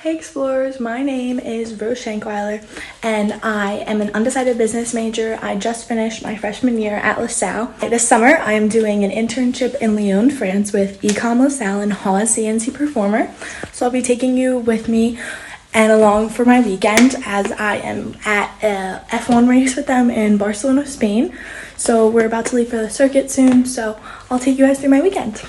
Hey explorers, my name is Schankweiler and I am an undecided business major. I just finished my freshman year at Salle. This summer I am doing an internship in Lyon, France with Ecom Salle and Hall CNC Performer. So I'll be taking you with me and along for my weekend as I am at a F1 race with them in Barcelona, Spain. So we're about to leave for the circuit soon, so I'll take you guys through my weekend.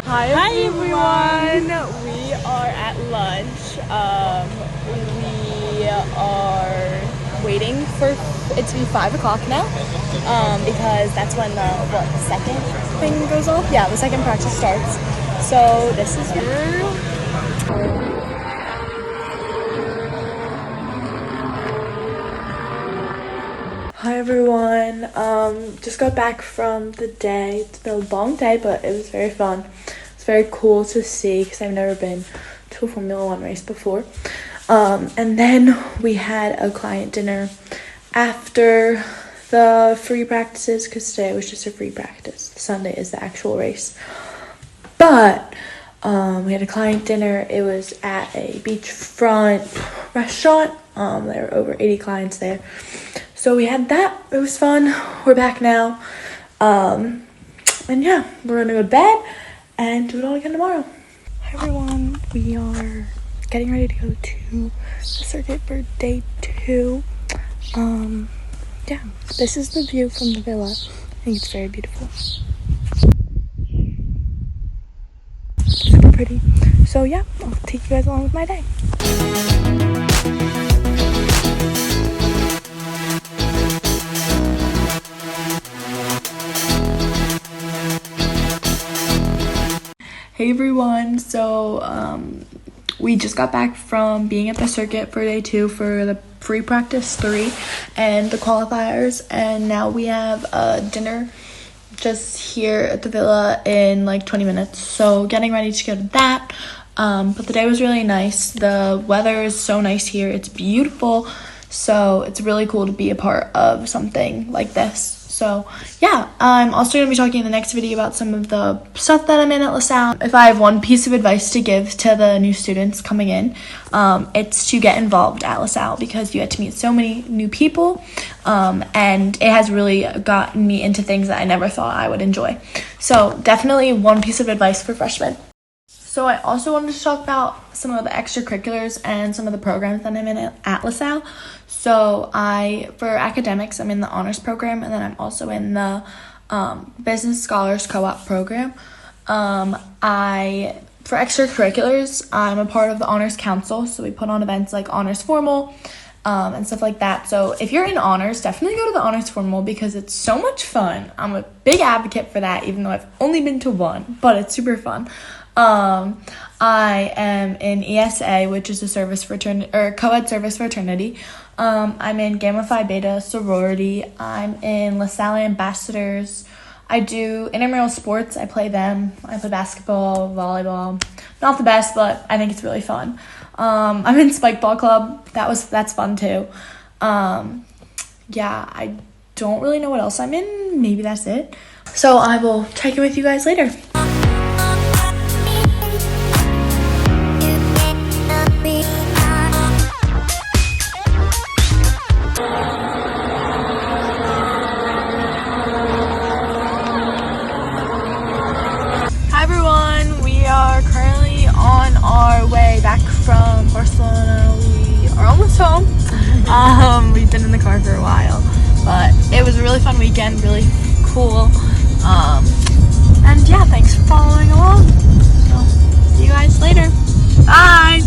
Hi everyone! We are at lunch. We are waiting for it to be 5 o'clock now because that's when the second thing goes off? Yeah, the second practice starts. So this is Hi everyone, just got back from the day. It's been a long day, but it was very fun. It's very cool to see because I've never been to a Formula One race before. And then we had a client dinner after the free practices because today was just a free practice. Sunday is the actual race. But we had a client dinner. It was at a beachfront restaurant. There were over 80 clients there. So we had that. It was fun. We're back now. And yeah, we're gonna go to bed and do it all again tomorrow. Hi everyone. We are getting ready to go to the circuit for day 2. Yeah, this is the view from the villa. I think it's very beautiful. Super pretty. So yeah, I'll take you guys along with my day. Hey everyone, so we just got back from being at the circuit for day 2 for the free practice 3 and the qualifiers, and now we have dinner just here at the villa in like 20 minutes, so getting ready to go to that. But the day was really nice. The weather is so nice here. It's beautiful, so it's really cool to be a part of something like this. So yeah, I'm also going to be talking in the next video about some of the stuff that I'm in at LaSalle. If I have one piece of advice to give to the new students coming in, it's to get involved at LaSalle because you get to meet so many new people, and it has really gotten me into things that I never thought I would enjoy. So definitely one piece of advice for freshmen. So I also wanted to talk about some of the extracurriculars and some of the programs that I'm in at LaSalle. So for academics, I'm in the honors program, and then I'm also in the business scholars co-op program. For extracurriculars, I'm a part of the honors council, so we put on events like honors formal and stuff like that. So if you're in honors, definitely go to the honors formal because it's so much fun. I'm a big advocate for that, even though I've only been to one, but it's super fun. I am in ESA, which is a service fraternity or co-ed service fraternity. I'm in Gamma Phi Beta sorority. I'm in LaSalle Ambassadors. I do intramural sports. I play them. I play basketball, volleyball. Not the best, but I think it's really fun. I'm in Spike Ball Club. That's fun too. Yeah, I don't really know what else I'm in. Maybe that's it. So I will check in with you guys later. Hi everyone, we are currently on our way back from Barcelona. We are almost home. We've been in the car for a while, but it was a really fun weekend, really cool. And yeah, thanks for following along. So see you guys later. Bye.